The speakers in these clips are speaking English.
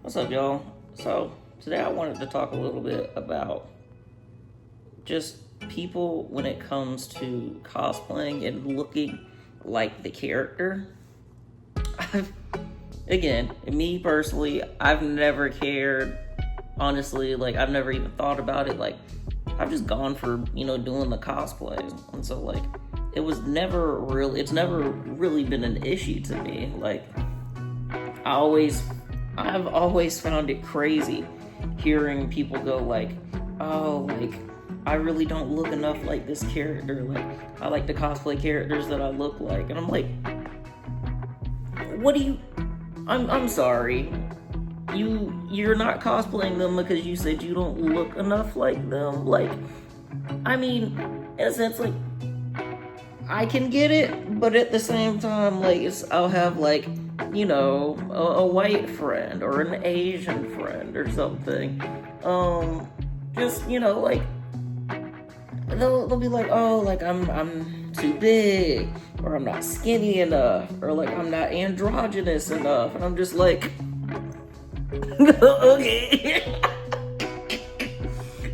What's up, y'all? So, today I wanted to talk a little bit about just people when it comes to cosplaying and looking like the character. I've, Again, me personally, I've never cared. Honestly, like, I've never even thought about it. Like, I've just gone for, doing the cosplays. And so, like, it's never really been an issue to me. Like, I've always found it crazy hearing people go like, oh, like, I really don't look enough like this character. Like, I like the cosplay characters that I look like. And I'm like, what do you... I'm sorry. You're not cosplaying them because you said you don't look enough like them. Like, I mean, in a sense, like, I can get it, but at the same time, like, I'll have, like, a white friend or an Asian friend or something. Just, like, they'll be like, oh, like, I'm too big, or I'm not skinny enough, or, like, I'm not androgynous enough, and I'm just like, okay.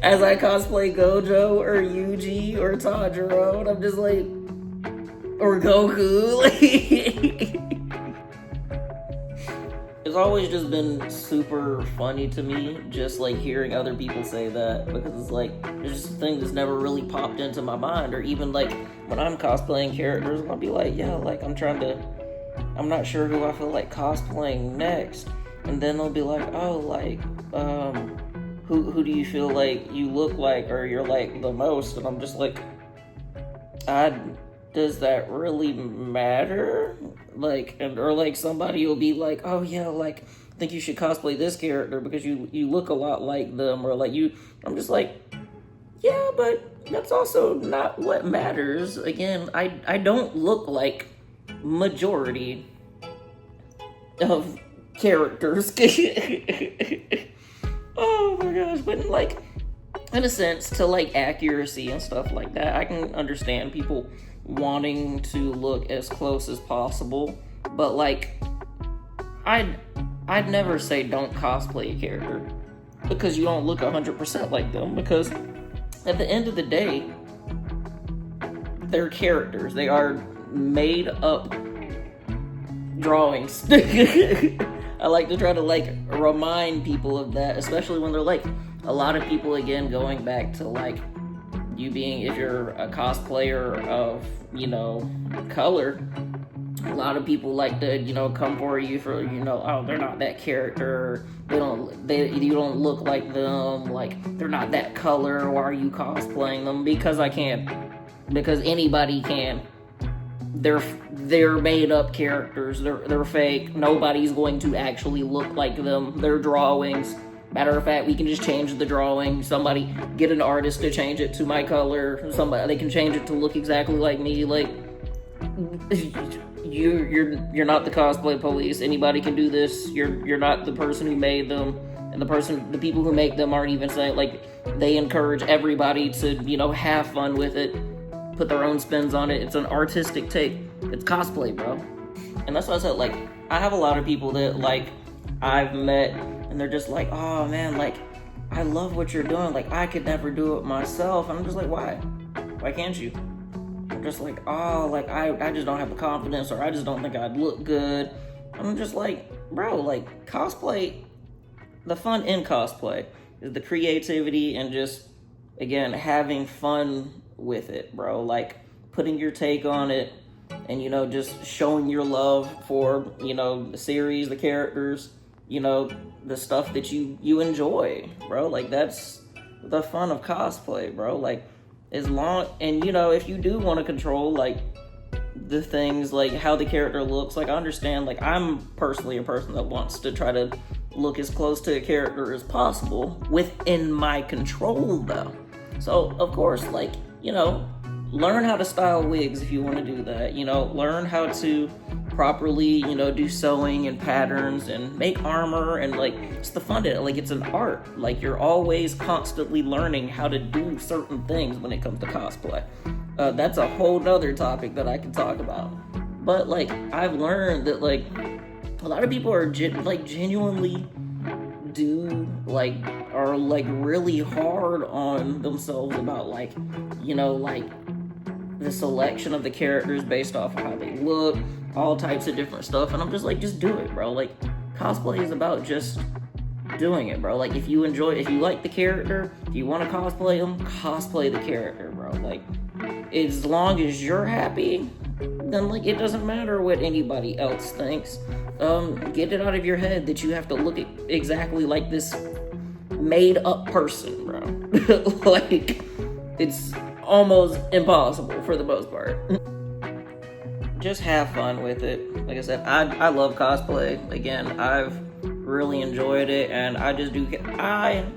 As I cosplay Gojo, or Yuji, or Tanjiro, and I'm just like, or Goku, like... It's always just been super funny to me, just like hearing other people say that, because it's like, it's just a thing that's never really popped into my mind. Or even like when I'm cosplaying characters, I'll be like, yeah, like I'm not sure who I feel like cosplaying next. And then they'll be like, oh, like, who do you feel like you look like or you're like the most? And I'm just like, does that really matter? Like, or like somebody will be like, oh yeah, like, I think you should cosplay this character because you look a lot like them, or like I'm just like, yeah, but that's also not what matters. Again, I don't look like majority of characters. Oh my gosh, but like, in a sense, to like accuracy and stuff like that, I can understand people wanting to look as close as possible, but like, I'd never say don't cosplay a character because you don't look 100% like them, because at the end of the day, they're characters. They are made up drawings. I like to try to like remind people of that, especially when they're like, a lot of people, again, going back to like you being, if you're a cosplayer of, color, a lot of people like to, come for you for, oh, they're not that character, you don't look like them, like, they're not that color, why are you cosplaying them? Because I can. Because anybody can. They're made up characters, they're fake, nobody's going to actually look like them, they're drawings. Matter of fact, we can just change the drawing. Somebody get an artist to change it to my color. They can change it to look exactly like me. Like, you're not the cosplay police. Anybody can do this. You're not the person who made them, and the people who make them aren't even saying, like, they encourage everybody to have fun with it, put their own spins on it. It's an artistic take. It's cosplay, bro. And that's why I said, like, I have a lot of people that like I've met, and they're just like, oh man, like, I love what you're doing. Like, I could never do it myself. And I'm just like, why? Why can't you? I'm just like, oh, like, I just don't have the confidence, or I just don't think I'd look good. I'm just like, bro, like, cosplay, the fun in cosplay is the creativity and just, again, having fun with it, bro. Like, putting your take on it and, just showing your love for, the series, the characters, the stuff that you enjoy, bro. Like, that's the fun of cosplay, bro. Like, as long, and if you do want to control like the things, like how the character looks, like, I understand, like, I'm personally a person that wants to try to look as close to a character as possible within my control, though. So of course, like, learn how to style wigs if you want to do that. Learn how to properly, do sewing and patterns and make armor, and like, it's the fun of it. Like, it's an art. Like, you're always constantly learning how to do certain things when it comes to cosplay. That's a whole nother topic that I can talk about. But like, I've learned that like a lot of people are genuinely are like really hard on themselves about like, like the selection of the characters based off of how they look, all types of different stuff. And I'm just like, just do it, bro. Like, cosplay is about just doing it, bro. Like, if you like the character, if you want to cosplay them, cosplay the character, bro. Like, as long as you're happy, then like it doesn't matter what anybody else thinks. Get it out of your head that you have to look exactly like this made up person, bro. Like, it's almost impossible for the most part. Just have fun with it. Like I said, I love cosplay. Again, I've really enjoyed it, and I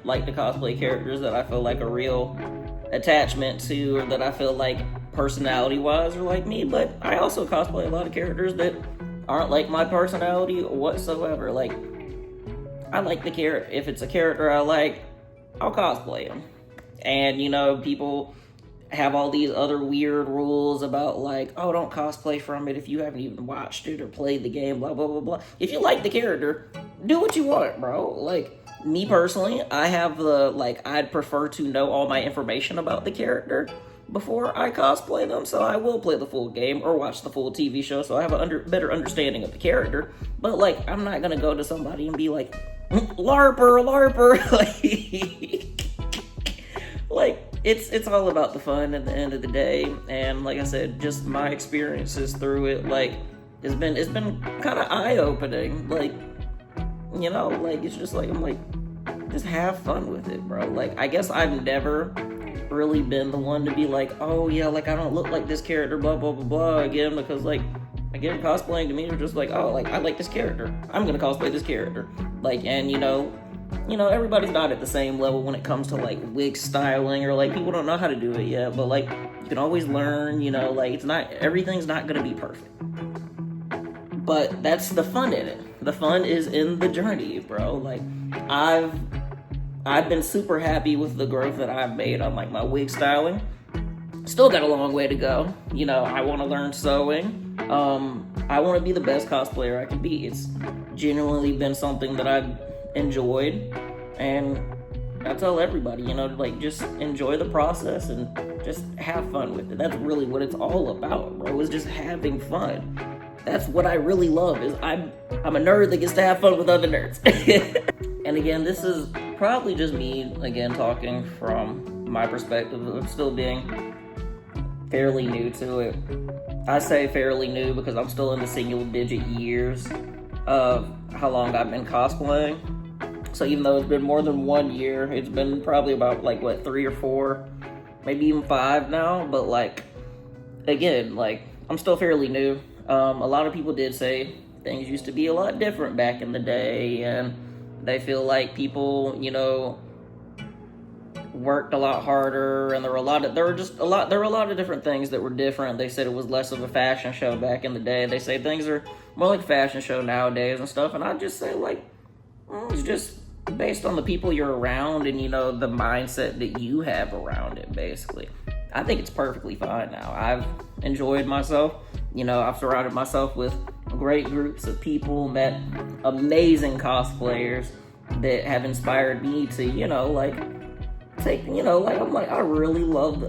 like to cosplay characters that I feel like a real attachment to, or that I feel like personality wise are like me. But I also cosplay a lot of characters that aren't like my personality whatsoever. Like, I like the character. If it's a character I like, I'll cosplay them. And people have all these other weird rules about like, oh, don't cosplay from it if you haven't even watched it or played the game, blah blah blah blah. If you like the character, do what you want, bro. Like, me personally, I have I'd prefer to know all my information about the character before I cosplay them, so I will play the full game or watch the full TV show so I have a better understanding of the character. But like, I'm not gonna go to somebody and be like, larper like, it's all about the fun at the end of the day. And like I said, just my experiences through it, like, it's been kind of eye-opening. Like, like, it's just like, I'm like, just have fun with it, bro. Like, I guess I've never really been the one to be like, oh yeah, like, I don't look like this character, blah blah blah blah, again, because like, again, cosplaying to me is just like, oh, like, I like this character, I'm gonna cosplay this character. Like, and everybody's not at the same level when it comes to like wig styling, or like, people don't know how to do it yet, but like, you can always learn. Like, everything's not gonna be perfect, but that's the fun in it. The fun is in the journey, bro. Like, I've been super happy with the growth that I've made on like my wig styling. Still got a long way to go. I want to learn sewing. I want to be the best cosplayer I can be. It's genuinely been something that I've enjoyed, and I tell everybody, like, just enjoy the process and just have fun with it. That's really what it's all about, bro. Is just having fun. That's what I really love. Is I'm a nerd that gets to have fun with other nerds. And again, this is probably just me again talking from my perspective of still being fairly new to it. I say fairly new because I'm still in the single digit years of how long I've been cosplaying. So even though it's been more than 1 year, it's been probably about like 3 or 4, maybe even 5 now. But like, again, like, I'm still fairly new. A lot of people did say things used to be a lot different back in the day, and they feel like people, worked a lot harder, and there were a lot of different things that were different. They said it was less of a fashion show back in the day. They say things are more like a fashion show nowadays and stuff. And I just say, like, it's just based on the people you're around and the mindset that you have around it. Basically, I think it's perfectly fine now. I've enjoyed myself. I've surrounded myself with great groups of people, met amazing cosplayers that have inspired me to, like, take, like, I'm like, I really love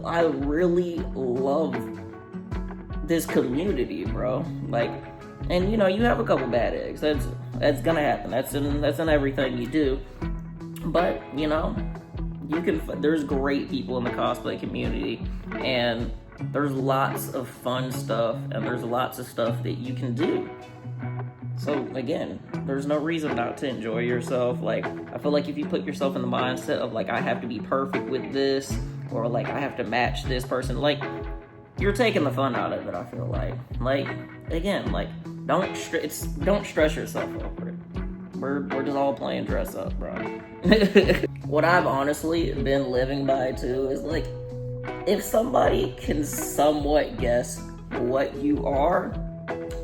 this community, bro. Like, and you have a couple bad eggs. That's gonna happen. That's in everything you do. But there's great people in the cosplay community, and there's lots of fun stuff, and there's lots of stuff that you can do. So again, there's no reason not to enjoy yourself. Like, I feel like if you put yourself in the mindset of like, I have to be perfect with this, or like, I have to match this person, like, you're taking the fun out of it. I feel like again, like, don't stress yourself over it. We're just all playing dress up, bro. What I've honestly been living by too is like, if somebody can somewhat guess what you are,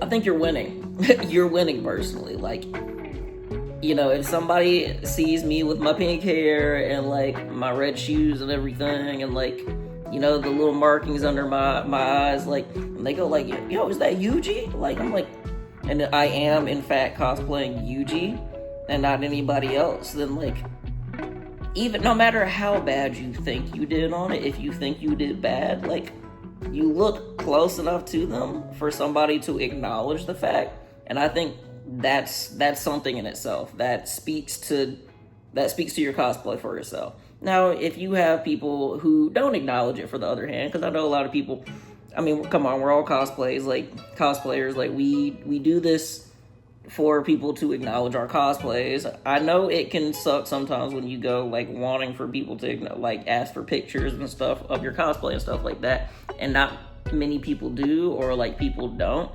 I think you're winning. You're winning personally. Like, if somebody sees me with my pink hair and like my red shoes and everything, and like, the little markings under my eyes, like, and they go like, yo, is that Yuji? Like, I'm like, and I am in fact cosplaying Yuji. and not anybody else, then like, even no matter how bad you think you did on it, if you think you did bad, like, you look close enough to them for somebody to acknowledge the fact. And I think that's something in itself that speaks to your cosplay for yourself. Now, if you have people who don't acknowledge it, for the other hand, because I know a lot of people, I mean, come on, we're all cosplayers. Like, we do this for people to acknowledge our cosplays. I know it can suck sometimes when you go, like, wanting for people to, like, ask for pictures and stuff of your cosplay and stuff like that, and not many people do, or, like, people don't.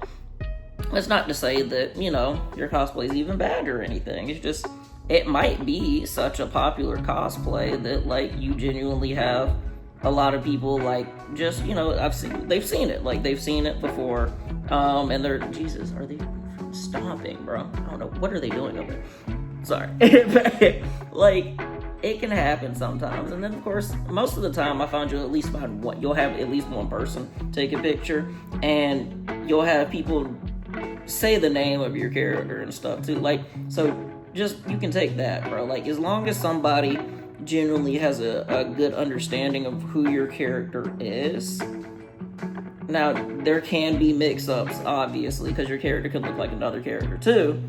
That's not to say that, you know, your cosplay is even bad or anything. It's just, it might be such a popular cosplay that, like, you genuinely have a lot of people, like, just, you know, they've seen it. Like, they've seen it before, and they're, Jesus, are they stomping, bro? I don't know. What are they doing over there? Sorry. Like, it can happen sometimes. And then, of course, most of the time, I find you'll have at least one person take a picture, and you'll have people say the name of your character and stuff too. Like, so just, you can take that, bro. Like, as long as somebody genuinely has a good understanding of who your character is. Now, there can be mix-ups, obviously, because your character could look like another character too.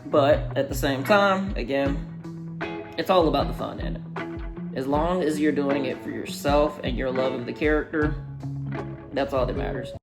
But at the same time, again, it's all about the fun in it. As long as you're doing it for yourself and your love of the character, that's all that matters.